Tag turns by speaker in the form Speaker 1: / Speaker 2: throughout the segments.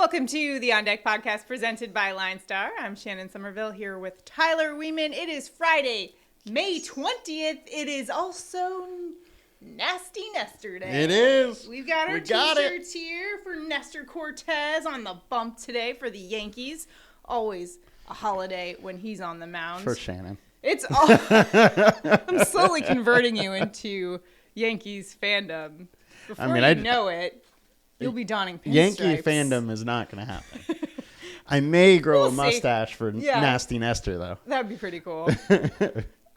Speaker 1: Welcome to the On Deck podcast presented by LineStar. I'm Shannon Sommerville here with Tyler Wiemann. It is Friday, May 20th. It is also Nasty Nestor Day.
Speaker 2: It is.
Speaker 1: We've got our t-shirts here for Nestor Cortez on the bump today for the Yankees. Always a holiday when he's on the mound.
Speaker 2: For Shannon.
Speaker 1: It's all. I'm slowly converting you into Yankees fandom. Before you know it, you'll be donning pinstripes.
Speaker 2: Yankee fandom is not going to happen. I may grow a mustache for Nasty Nestor, though.
Speaker 1: That'd be pretty cool.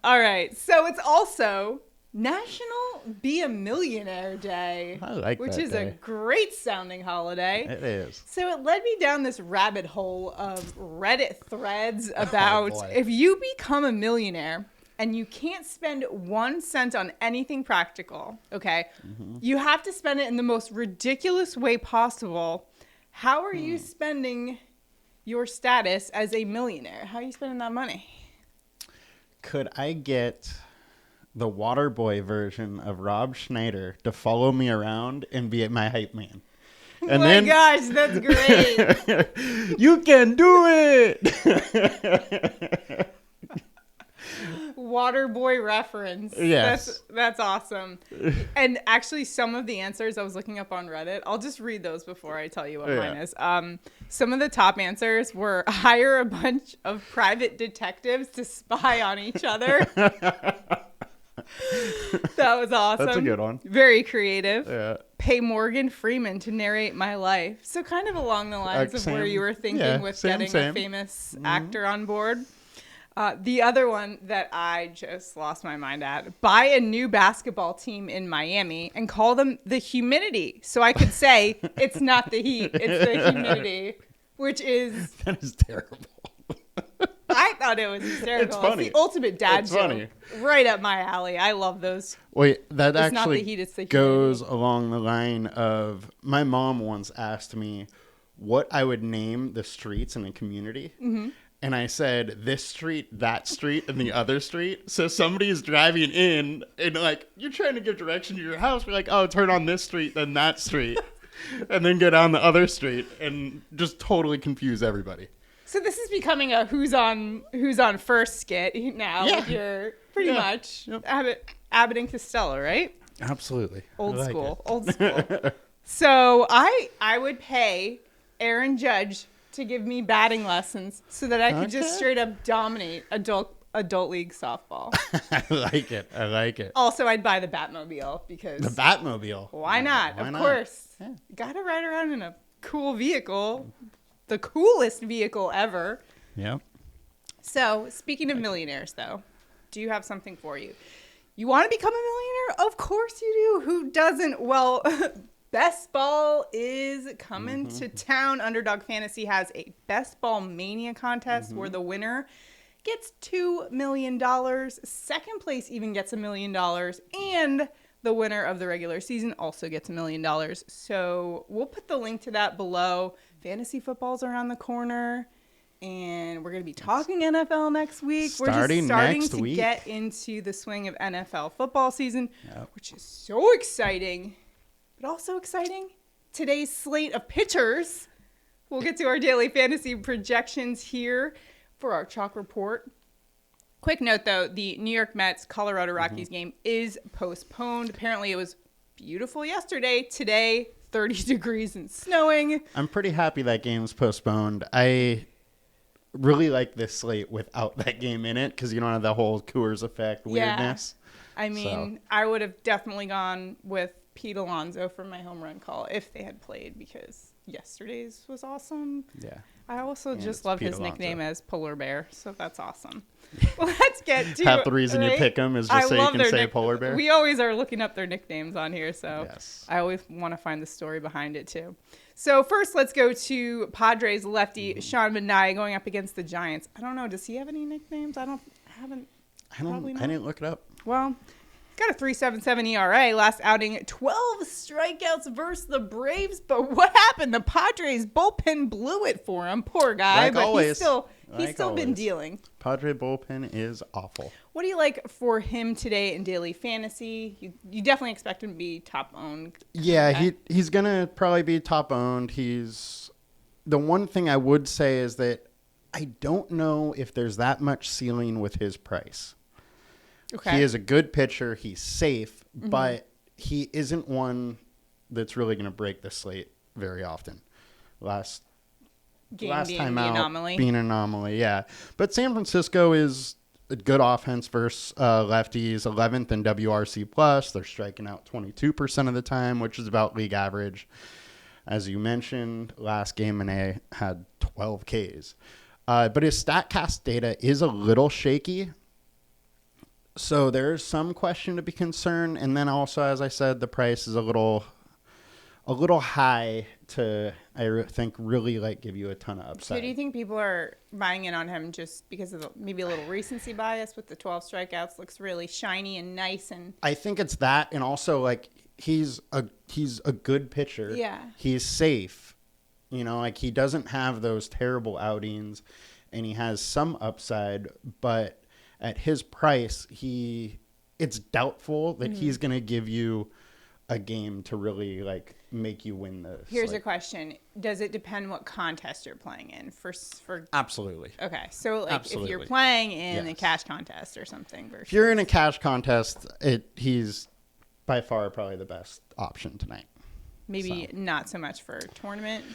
Speaker 1: All right. So it's also National Be a Millionaire Day.
Speaker 2: I like that
Speaker 1: which is
Speaker 2: day.
Speaker 1: a great sounding holiday.
Speaker 2: It is.
Speaker 1: So it led me down this rabbit hole of Reddit threads about if you become a millionaire and you can't spend 1 cent on anything practical, okay? Mm-hmm. You have to spend it in the most ridiculous way possible. How are you spending your status as a millionaire? How are you spending that money?
Speaker 2: Could I get the Waterboy version of Rob Schneider to follow me around and be my hype man?
Speaker 1: And my gosh, that's great.
Speaker 2: You can do it.
Speaker 1: Waterboy reference.
Speaker 2: Yes.
Speaker 1: That's awesome. And actually, some of the answers I was looking up on Reddit, I'll just read those before I tell you what mine is. Some of the top answers were hire a bunch of private detectives to spy on each other. That was awesome.
Speaker 2: That's a good one.
Speaker 1: Very creative.
Speaker 2: Yeah.
Speaker 1: Pay Morgan Freeman to narrate my life. So kind of along the lines of where you were thinking with getting a famous actor on board. The other one that I just lost my mind at, buy a new basketball team in Miami and call them the Humidity. So I could say it's not the heat, it's the humidity, which is...
Speaker 2: That is terrible.
Speaker 1: I thought it was hysterical.
Speaker 2: It's funny.
Speaker 1: It's the ultimate dad
Speaker 2: it's
Speaker 1: joke.
Speaker 2: Funny.
Speaker 1: Right up my alley. I love those.
Speaker 2: Wait, that
Speaker 1: it's
Speaker 2: actually
Speaker 1: not the heat, it's the
Speaker 2: goes
Speaker 1: humidity.
Speaker 2: Along the line of... My mom once asked me what I would name the streets in a community. Mm-hmm. And I said, this street, that street, and the other street. So somebody is driving in and like, you're trying to give direction to your house. We're like, oh, turn on this street, then that street. And then go down the other street and just totally confuse everybody.
Speaker 1: So this is becoming a who's on first skit now.
Speaker 2: Yeah.
Speaker 1: With your pretty much Abbott and Costello, right?
Speaker 2: Absolutely.
Speaker 1: Old school. So I would pay Aaron Judge to give me batting lessons so that I could just straight up dominate adult league softball.
Speaker 2: I like it.
Speaker 1: Also, I'd buy the Batmobile because...
Speaker 2: The Batmobile.
Speaker 1: Why not?
Speaker 2: Why
Speaker 1: of
Speaker 2: not?
Speaker 1: course.
Speaker 2: Yeah.
Speaker 1: Got to ride around in a cool vehicle. The coolest vehicle ever.
Speaker 2: Yep.
Speaker 1: So, speaking of millionaires, though, do you have something for you? You want to become a millionaire? Of course you do. Who doesn't? Well... Best Ball is coming to town. Underdog Fantasy has a Best Ball Mania contest where the winner gets $2 million. Second place even gets $1 million. And the winner of the regular season also gets $1 million. So we'll put the link to that below. Fantasy football's around the corner. And we're going to be talking NFL next week. We're just starting to get into the swing of NFL football season, which is so exciting. But also exciting, today's slate of pitchers. We'll get to our daily fantasy projections here for our Chalk Report. Quick note, though, the New York Mets Colorado Rockies game is postponed. Apparently, it was beautiful yesterday. Today, 30 degrees and snowing.
Speaker 2: I'm pretty happy that game's postponed. I really like this slate without that game in it because you don't have the whole Coors effect weirdness.
Speaker 1: Yeah. I mean, I would have definitely gone with Pete Alonso for my home run call if they had played because yesterday's was awesome.
Speaker 2: Yeah.
Speaker 1: I also just love his nickname as Polar Bear, so that's awesome. Well, let's get to
Speaker 2: half the reason you pick him is just so you can say Polar Bear.
Speaker 1: We always are looking up their nicknames on here, so
Speaker 2: yes.
Speaker 1: I always want to find the story behind it too. So first, let's go to Padres lefty Sean Manaea going up against the Giants. I don't know. Does he have any nicknames? I didn't look it up. Well, got a 3.77 ERA. Last outing, 12 strikeouts versus the Braves. But what happened? The Padres bullpen blew it for him. Poor guy. He's still been dealing.
Speaker 2: Padre bullpen is awful.
Speaker 1: What do you like for him today in daily fantasy? You definitely expect him to be top owned.
Speaker 2: Yeah, he's going to probably be top owned. He's the one thing I would say is that I don't know if there's that much ceiling with his price.
Speaker 1: Okay.
Speaker 2: He is a good pitcher. He's safe, but he isn't one that's really going to break the slate very often. Last time out, being an anomaly, yeah. But San Francisco is a good offense versus lefties, 11th in WRC plus. They're striking out 22% of the time, which is about league average. As you mentioned, last game Manaea had 12 Ks. But his StatCast data is a little shaky. So there's some question to be concerned. And then also, as I said, the price is a little high to, I think, really give you a ton of upside.
Speaker 1: So do you think people are buying in on him just because of maybe a little recency bias with the 12 strikeouts? Looks really shiny and nice. And
Speaker 2: I think it's that. And also, he's a good pitcher.
Speaker 1: Yeah. He's
Speaker 2: safe. He doesn't have those terrible outings, and he has some upside, but at his price, it's doubtful that he's going to give you a game to really make you win this.
Speaker 1: Here's a question. Does it depend what contest you're playing in? For
Speaker 2: Absolutely.
Speaker 1: Okay. So
Speaker 2: Absolutely.
Speaker 1: If you're playing in a cash contest or something.
Speaker 2: If you're in a cash contest, he's by far probably the best option tonight.
Speaker 1: Maybe not so much for a tournament.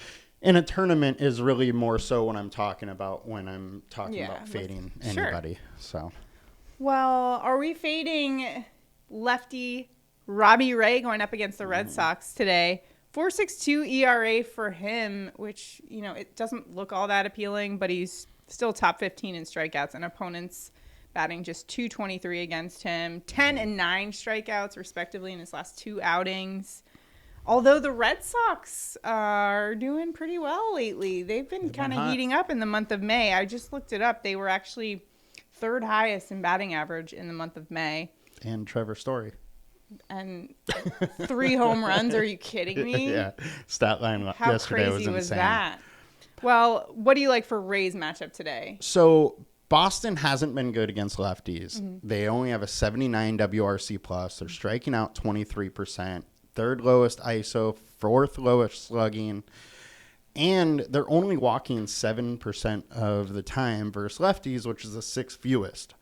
Speaker 2: In a tournament is really more so when I'm talking about fading anybody. So,
Speaker 1: well, are we fading lefty Robbie Ray going up against the Red Sox today? 4.62 ERA for him, which it doesn't look all that appealing, but he's still top 15 in strikeouts, and opponents batting just .223 against him. 10 and 9 strikeouts respectively in his last 2 outings. Although the Red Sox are doing pretty well lately. They've been kind of heating up in the month of May. I just looked it up. They were actually 3rd highest in batting average in the month of May.
Speaker 2: And Trevor Story.
Speaker 1: And 3 home runs. Are you kidding me?
Speaker 2: Yeah. Stat line
Speaker 1: How
Speaker 2: yesterday
Speaker 1: crazy
Speaker 2: was insane.
Speaker 1: that? Well, what do you like for Ray's matchup today?
Speaker 2: So Boston hasn't been good against lefties. They only have a 79 WRC plus. They're striking out 23%. 3rd lowest ISO, 4th lowest slugging, and they're only walking 7% of the time versus lefties, which is the 6th fewest.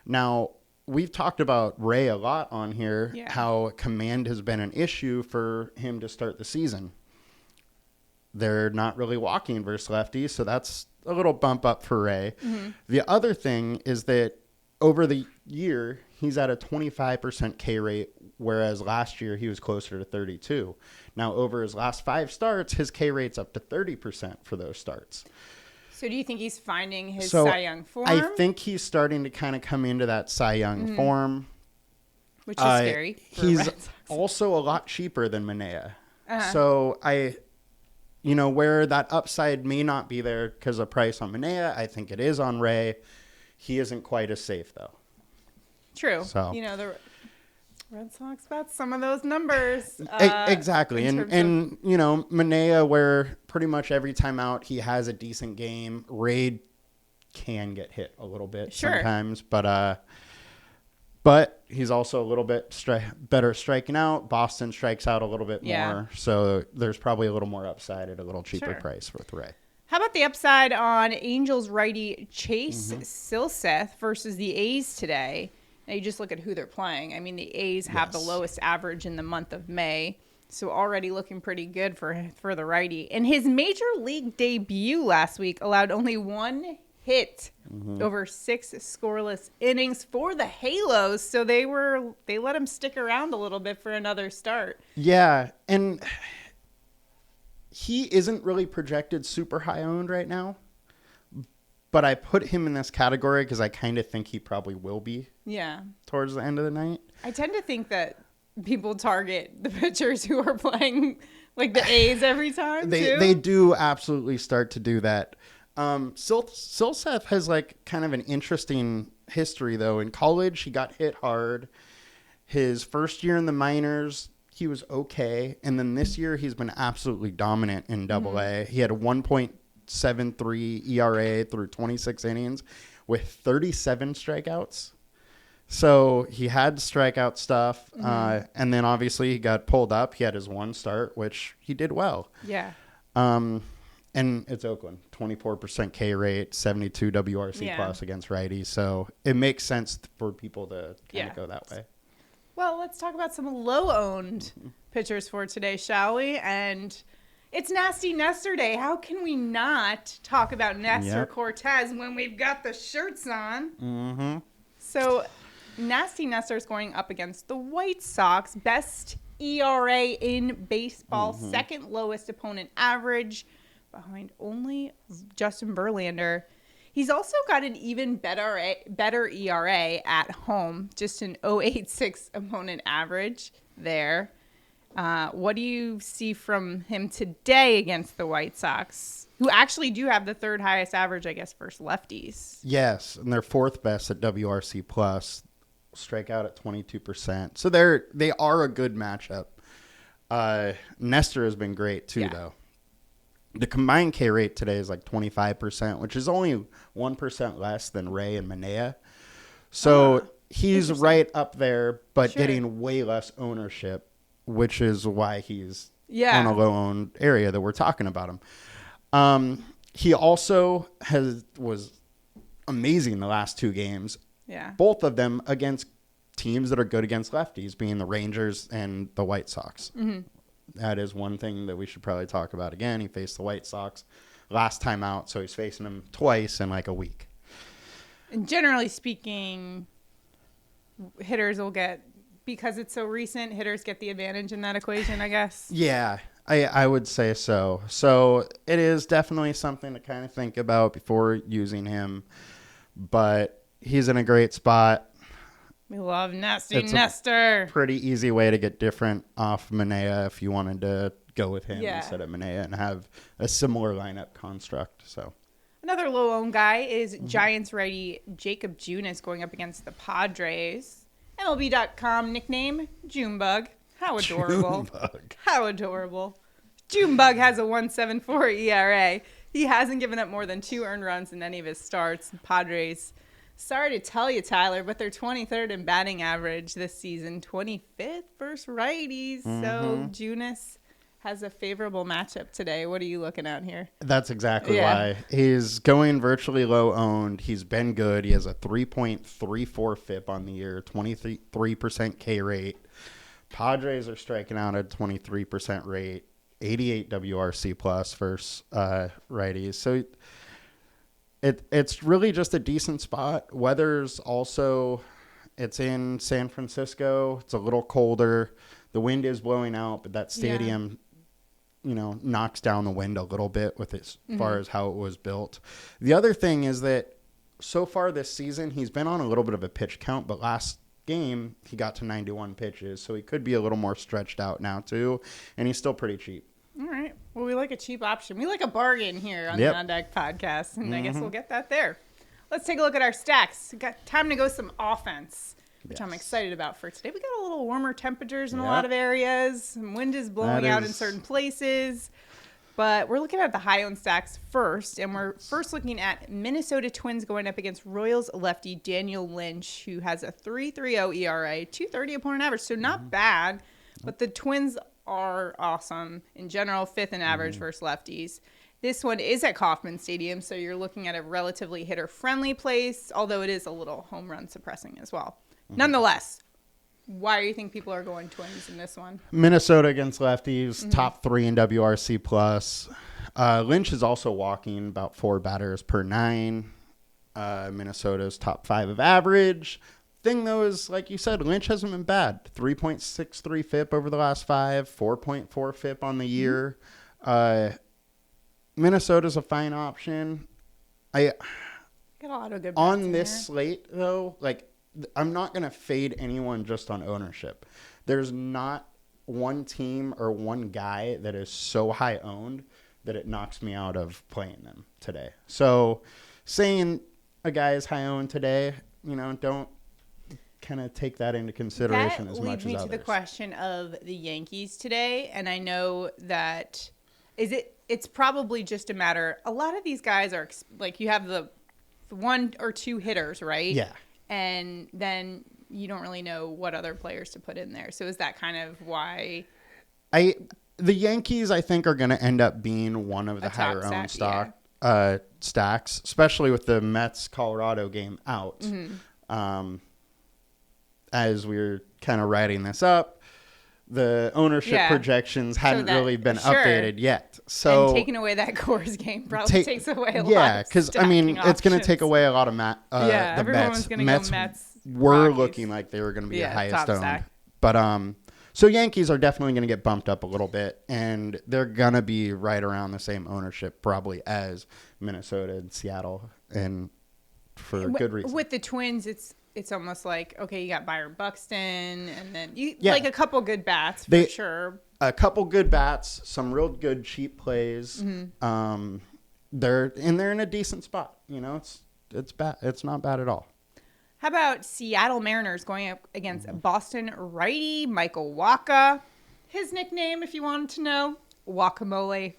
Speaker 2: Now, we've talked about Ray a lot on here, how command has been an issue for him to start the season. They're not really walking versus lefties, so that's a little bump up for Ray. The other thing is that over the year, he's at a 25% K rate, whereas last year he was closer to 32. Now, over his last 5 starts, his K rate's up to 30% for those starts.
Speaker 1: So do you think he's finding his Cy Young form?
Speaker 2: I think he's starting to kind of come into that Cy Young form.
Speaker 1: Which is scary for
Speaker 2: He's
Speaker 1: Red Sox.
Speaker 2: also a lot cheaper than Manaea. So where that upside may not be there because of price on Manaea, I think it is on Ray. He isn't quite as safe, though.
Speaker 1: True.
Speaker 2: So.
Speaker 1: The Red Sox got some of those numbers.
Speaker 2: Exactly. And Manaea, where pretty much every time out he has a decent game. Ray can get hit a little bit sometimes. But he's also a little bit better striking out. Boston strikes out a little bit more. So there's probably a little more upside at a little cheaper price with Ray.
Speaker 1: How about the upside on Angels righty Chase Silseth versus the A's today? Now you just look at who they're playing. I mean, the A's have the lowest average in the month of May, so already looking pretty good for the righty. In his major league debut last week, allowed only 1 hit over 6 scoreless innings for the Halos, so they let him stick around a little bit for another start.
Speaker 2: Yeah, and he isn't really projected super high owned right now, but I put him in this category because I kind of think he probably will be. Yeah. Towards the end of the night.
Speaker 1: I tend to think that people target the pitchers who are playing like the A's every time.
Speaker 2: They do absolutely start to do that. Silseth has kind of an interesting history though. In college, he got hit hard. His first year in the minors, he was okay. And then this year he's been absolutely dominant in Double-A. He had a 1.73 ERA through 26 innings with 37 strikeouts. So he had strikeout stuff. And then obviously he got pulled up. He had his 1 start, which he did well.
Speaker 1: Yeah.
Speaker 2: And it's Oakland, 24% K rate, 72 WRC plus against righties. So it makes sense for people to kind of go that way.
Speaker 1: Well, let's talk about some low-owned pitchers for today, shall we? And it's Nasty Nestor Day. How can we not talk about Nestor Cortez when we've got the shirts on?
Speaker 2: Mm-hmm.
Speaker 1: So Nasty Nestor is going up against the White Sox. Best ERA in baseball, second lowest opponent average, behind only Justin Verlander. He's also got an even better ERA at home, just an 0.86 opponent average there. What do you see from him today against the White Sox, who actually do have the third highest average, I guess, versus lefties?
Speaker 2: Yes, and they're fourth best at WRC plus, strike out at 22%. So they are a good matchup. Nestor has been great too, though. The combined K rate today is like 25%, which is only 1% less than Ray and Manea. So he's right up there, but getting way less ownership, which is why he's on a low-owned area that we're talking about him. He also was amazing the last two games.
Speaker 1: Yeah.
Speaker 2: Both of them against teams that are good against lefties, being the Rangers and the White Sox. Mm-hmm. That is one thing that we should probably talk about again. He faced the White Sox last time out, so he's facing them twice in like a week.
Speaker 1: And generally speaking, hitters will get, because it's so recent, hitters get the advantage in that equation, I guess.
Speaker 2: Yeah, I would say so. So it is definitely something to kind of think about before using him, but he's in a great spot.
Speaker 1: We love Nasty Nestor.
Speaker 2: Pretty easy way to get different off Manea if you wanted to go with him instead of Manea and have a similar lineup construct. So
Speaker 1: another low-owned guy is Giants righty Jacob Junis going up against the Padres. MLB.com nickname Junebug. How adorable.
Speaker 2: Junebug.
Speaker 1: How adorable. Junebug has a 1.74 ERA. He hasn't given up more than 2 earned runs in any of his starts. Padres, sorry to tell you, Tyler, but they're 23rd in batting average this season, 25th versus righties. So Junis has a favorable matchup today. What are you looking at here?
Speaker 2: That's exactly why. He's going virtually low owned. He's been good. He has a 3.34 FIP on the year, 23% K rate. Padres are striking out at 23% rate, 88 WRC plus versus righties. So it's really just a decent spot. Weather's also, it's in San Francisco. It's a little colder. The wind is blowing out, but that stadium, knocks down the wind a little bit with as far as how it was built. The other thing is that so far this season, he's been on a little bit of a pitch count, but last game he got to 91 pitches, so he could be a little more stretched out now too, and he's still pretty cheap.
Speaker 1: All right. Well, we like a cheap option. We like a bargain here on the On Deck podcast, and I guess we'll get that there. Let's take a look at our stacks. We've got time to go some offense, which I'm excited about for today. We got a little warmer temperatures in a lot of areas. Some wind is blowing out in certain places. But we're looking at the high-owned stacks first, and we're first looking at Minnesota Twins going up against Royals lefty Daniel Lynch, who has a 3.30 ERA, 2.30 opponent average, so not bad. But the Twins are awesome in general, 5th in average versus lefties. This one is at Kauffman Stadium, so you're looking at a relatively hitter-friendly place, although it is a little home run suppressing as well. Nonetheless, why do you think people are going Twins in this one?
Speaker 2: Minnesota against lefties, top 3 in WRC plus. Lynch is also walking about 4 batters per 9. Minnesota's top 5 of average. Thing though is, like you said, Lynch hasn't been bad. 3.63 FIP over the last 5, 4.4 FIP on the year. Minnesota's a fine option.
Speaker 1: Got a lot of good
Speaker 2: on this slate though, I'm not going to fade anyone just on ownership. There's not one team or one guy that is so high owned that it knocks me out of playing them today. So saying a guy is high owned today, don't kind of take that into consideration as much as others.
Speaker 1: That leads me to the question of the Yankees today, and I know that it's probably just a matter. A lot of these guys are you have the 1 or 2 hitters, right?
Speaker 2: Yeah.
Speaker 1: And then you don't really know what other players to put in there. So is that kind of why?
Speaker 2: The Yankees, I think, are going to end up being one of the higher owned stacks, especially with the Mets-Colorado game out. As we were kind of writing this up, the ownership projections hadn't really been updated yet. So
Speaker 1: and taking away that Coors game probably takes away a lot.
Speaker 2: Yeah, because I mean, it's going to take away a lot of the
Speaker 1: everyone's going to go Mets.
Speaker 2: Were
Speaker 1: Rockies.
Speaker 2: Looking like they were going to be the highest owned, stack. But so Yankees are definitely going to get bumped up a little bit, and they're going to be right around the same ownership probably as Minnesota and Seattle, and for good reason.
Speaker 1: With the Twins, it's almost like, okay, you got Byron Buxton, and then like a couple good bats for sure.
Speaker 2: A couple good bats, some real good cheap plays. They're in a decent spot. You know, it's bad. It's not bad at all.
Speaker 1: How about Seattle Mariners going up against Boston righty Michael Wacha? His nickname, if you wanted to know, Guacamole.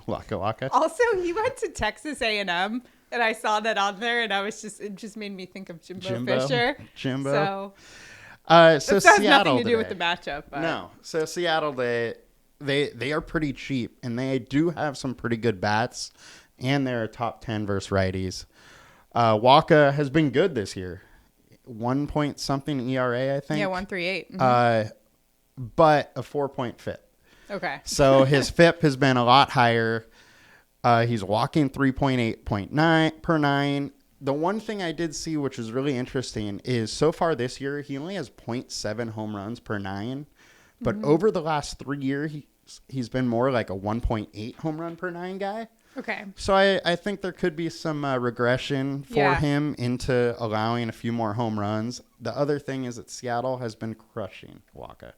Speaker 2: Waka Waka.
Speaker 1: Also, he went to Texas A&M, and I saw that on there, and it just made me think of Jimbo Fisher.
Speaker 2: Jimbo.
Speaker 1: So
Speaker 2: has
Speaker 1: Seattle nothing to do with the matchup. But.
Speaker 2: No. So Seattle, they are pretty cheap, and they do have some pretty good bats, and they're top 10 versus righties. Wacha has been good this year. 1 point something ERA, I think.
Speaker 1: Yeah, 1.38.
Speaker 2: But a 4-point FIP.
Speaker 1: Okay.
Speaker 2: So his FIP has been a lot higher. He's walking 3.8 per 9. The one thing I did see, which is really interesting, is so far this year, he only has 0.7 home runs per 9. But over the last 3 years, he's been more like a 1.8 home run per 9 guy.
Speaker 1: Okay.
Speaker 2: So I think there could be some regression for him into allowing a few more home runs. The other thing is that Seattle has been crushing Wacha.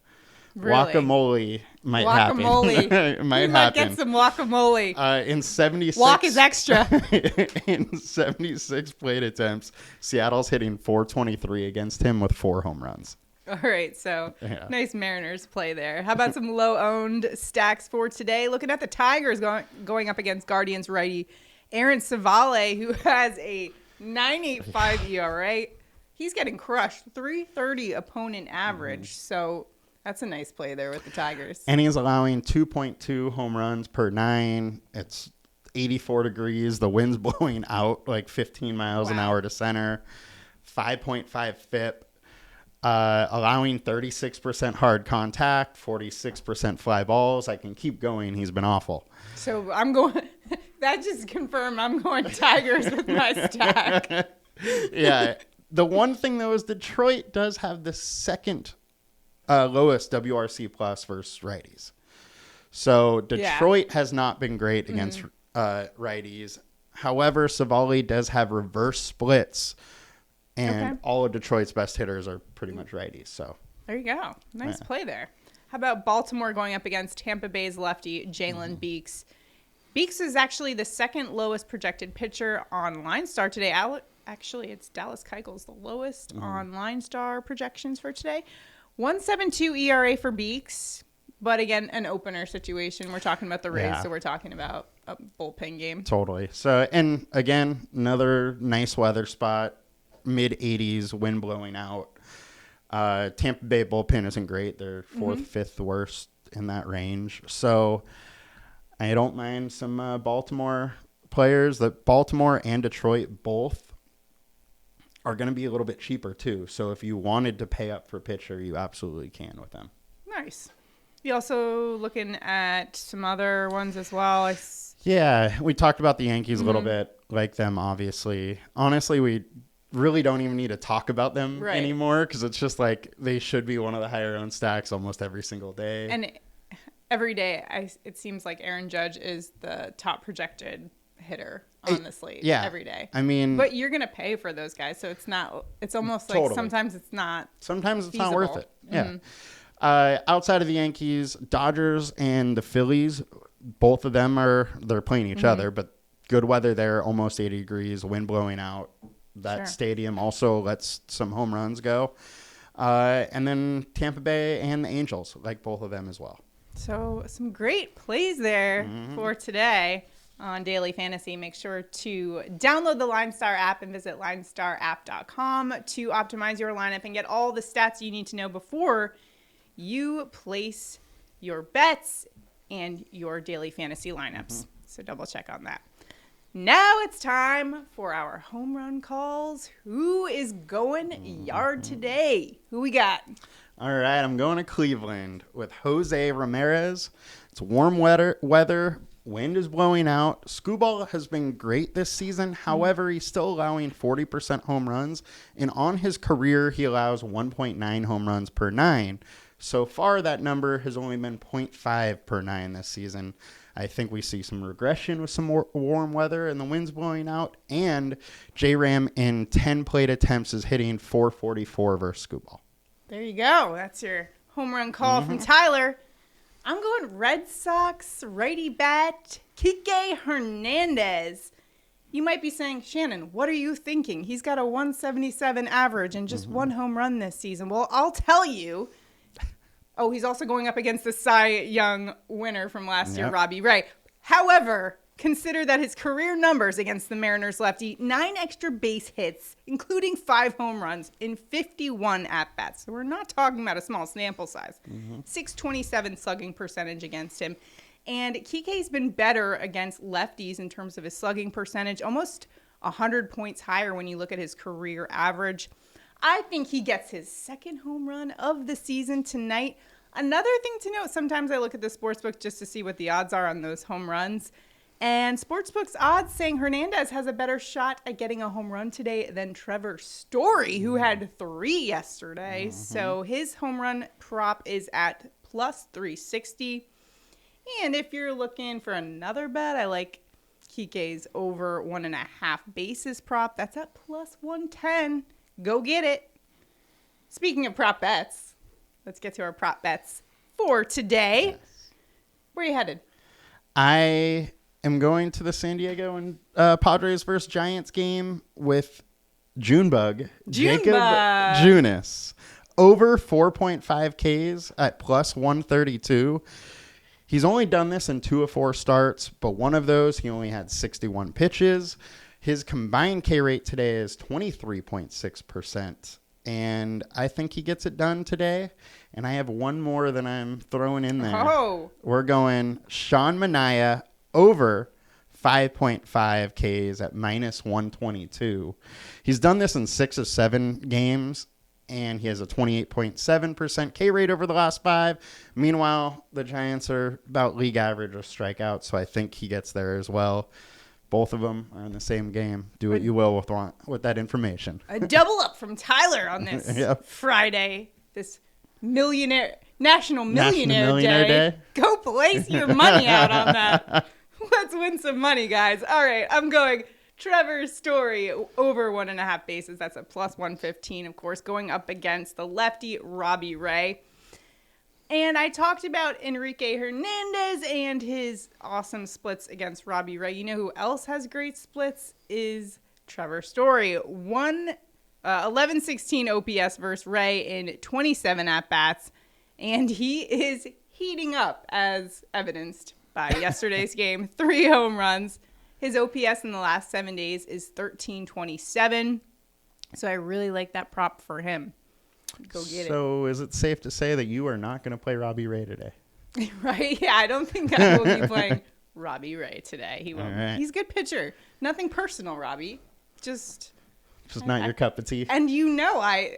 Speaker 1: Really?
Speaker 2: Guacamole might happen.
Speaker 1: It might get some guacamole.
Speaker 2: In 76.
Speaker 1: Walk is extra.
Speaker 2: In 76 plate attempts, Seattle's hitting .423 against him with 4 home runs.
Speaker 1: All right, so nice Mariners play there. How about some low-owned stacks for today? Looking at the Tigers going up against Guardians righty Aaron Savale, who has a 9.85 ERA. He's getting crushed, 3.30 opponent average. So that's a nice play there with the Tigers.
Speaker 2: And he's allowing 2.2 home runs per 9. It's 84 degrees. The wind's blowing out like 15 miles an hour to center. 5.5 FIP. Allowing 36% hard contact, 46% fly balls. I can keep going. He's been awful.
Speaker 1: So I'm going. That just confirmed I'm going Tigers with my stack.
Speaker 2: Yeah. The one thing though is Detroit does have the second lowest WRC plus versus righties. So Detroit has not been great against righties. However, Savali does have reverse splits. And all of Detroit's best hitters are pretty much righties. So
Speaker 1: there you go. Nice play there. How about Baltimore going up against Tampa Bay's lefty, Jalen Beeks? Beeks is actually the second lowest projected pitcher on LineStar today. Actually, it's Dallas Keuchel's the lowest on LineStar projections for today. 1.72 ERA for Beeks. But again, an opener situation. We're talking about the Rays, so we're talking about a bullpen game.
Speaker 2: Totally. So, and again, another nice weather spot. Mid-80s, wind blowing out. Tampa Bay bullpen isn't great. They're fourth, fifth worst in that range. So I don't mind some Baltimore players. That Baltimore and Detroit both are going to be a little bit cheaper too. So if you wanted to pay up for pitcher, you absolutely can with them.
Speaker 1: Nice. You also looking at some other ones as well.
Speaker 2: Yeah, we talked about the Yankees a little bit, like them, obviously. Honestly, we really don't even need to talk about them anymore because it's just like they should be one of the higher owned stacks almost every single day.
Speaker 1: And every day, it seems like Aaron Judge is the top projected hitter on the slate every day.
Speaker 2: I mean,
Speaker 1: but you're going to pay for those guys. So it's almost like sometimes it's not
Speaker 2: not worth it. Yeah. Outside of the Yankees, Dodgers and the Phillies, both of them they're playing each other, but good weather there, almost 80 degrees, wind blowing out. That stadium also lets some home runs go. And then Tampa Bay and the Angels, like both of them as well. So
Speaker 1: some great plays there for today on Daily Fantasy. Make sure to download the LineStar app and visit linestarapp.com to optimize your lineup and get all the stats you need to know before you place your bets and your daily fantasy lineups. So double check on that. Now it's time for our home run calls. Who is going yard today? Who we got?
Speaker 2: All right, I'm going to Cleveland with Jose Ramirez. It's warm weather. Wind is blowing out. Skubal has been great this season. However, he's still allowing 40% home runs. And on his career, he allows 1.9 home runs per 9. So far, that number has only been 0.5 per 9 this season. I think we see some regression with some more warm weather and the wind's blowing out. And J-Ram in 10 plate attempts is hitting .444 versus Skubal.
Speaker 1: There you go. That's your home run call from Tyler. I'm going Red Sox righty bat Kike Hernandez. You might be saying, Shannon, what are you thinking? He's got a 177 average and just one home run this season. Well, I'll tell you. Oh, he's also going up against the Cy Young winner from last year, Robbie Ray. However, consider that his career numbers against the Mariners lefty, 9 extra base hits, including 5 home runs in 51 at-bats. So we're not talking about a small sample size. 627 slugging percentage against him. And Kike's been better against lefties in terms of his slugging percentage, almost 100 points higher when you look at his career average. I think he gets his second home run of the season tonight. Another thing to note, sometimes I look at the sportsbook just to see what the odds are on those home runs. And sportsbook's odds saying Hernandez has a better shot at getting a home run today than Trevor Story, who had 3 yesterday. So his home run prop is at plus 360. And if you're looking for another bet, I like Kike's over 1.5 bases prop. That's at plus 110. Go get it. Speaking of prop bets, let's get to our prop bets for today.
Speaker 2: Yes.
Speaker 1: Where are you headed?
Speaker 2: I am going to the San Diego and Padres versus Giants game with Junebug. Jacob Junis. Over 4.5 Ks at plus 132. He's only done this in 2 of 4 starts, but one of those he only had 61 pitches. His combined K rate today is 23.6%, and I think he gets it done today. And I have one more that I'm throwing in there.
Speaker 1: Oh.
Speaker 2: We're going Sean Manaea over 5.5 Ks at minus 122. He's done this in 6 of 7 games, and he has a 28.7% K rate over the last 5. Meanwhile, the Giants are about league average of strikeouts, so I think he gets there as well. Both of them are in the same game. Do what you will with that information.
Speaker 1: A double up from Tyler on this Friday, this National Millionaire Day. Go place your money out on that. Let's win some money, guys. All right, I'm going Trevor Story over 1.5 bases. That's a plus 115, of course, going up against the lefty Robbie Ray. And I talked about Enrique Hernandez and his awesome splits against Robbie Ray. You know who else has great splits is Trevor Story. 1116 OPS versus Ray in 27 at-bats. And he is heating up, as evidenced by yesterday's game. 3 home runs. His OPS in the last 7 days is 1327. So I really like that prop for him. Go get it.
Speaker 2: So is it safe to say that you are not going to play Robbie Ray today?
Speaker 1: Right? Yeah, I don't think I will be playing Robbie Ray today. He won't.
Speaker 2: Right.
Speaker 1: He's a good pitcher. Nothing personal, Robbie. Just
Speaker 2: not your cup of tea.
Speaker 1: And I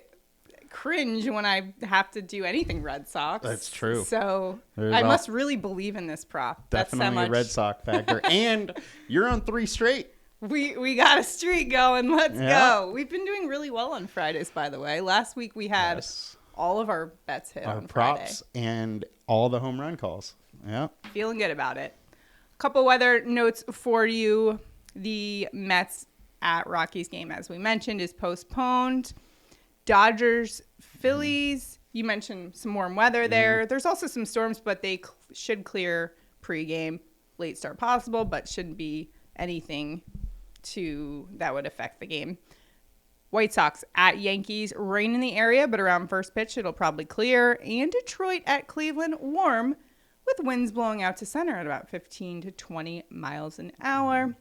Speaker 1: cringe when I have to do anything Red Sox.
Speaker 2: That's true.
Speaker 1: So I must really believe in this prop.
Speaker 2: Definitely a Red Sox factor. And you're on 3 straight.
Speaker 1: We got a streak going. Let's go. We've been doing really well on Fridays, by the way. Last week we had all of our bets hit on Friday.
Speaker 2: Props and all the home run calls. Yeah.
Speaker 1: Feeling good about it. A couple weather notes for you. The Mets at Rockies game, as we mentioned, is postponed. Dodgers, Phillies, you mentioned some warm weather there. There's also some storms, but they should clear pregame. Late start possible, but shouldn't be anything that would affect the game. White Sox at Yankees, rain in the area, but around first pitch it'll probably clear. And Detroit at Cleveland, warm, with winds blowing out to center at about 15 to 20 miles an hour.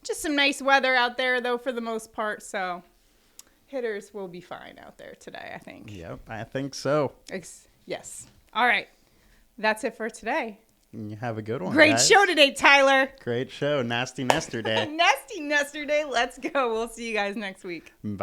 Speaker 1: Just some nice weather out there, though, for the most part, so hitters will be fine out there today, I think.
Speaker 2: Yep, I think so.
Speaker 1: Yes. All right. That's it for today.
Speaker 2: You have a good one.
Speaker 1: Great
Speaker 2: guys.
Speaker 1: show today, Tyler.
Speaker 2: Great show. Nasty Nester Day.
Speaker 1: Nasty Nester Day. Let's go. We'll see you guys next week.
Speaker 2: Bye.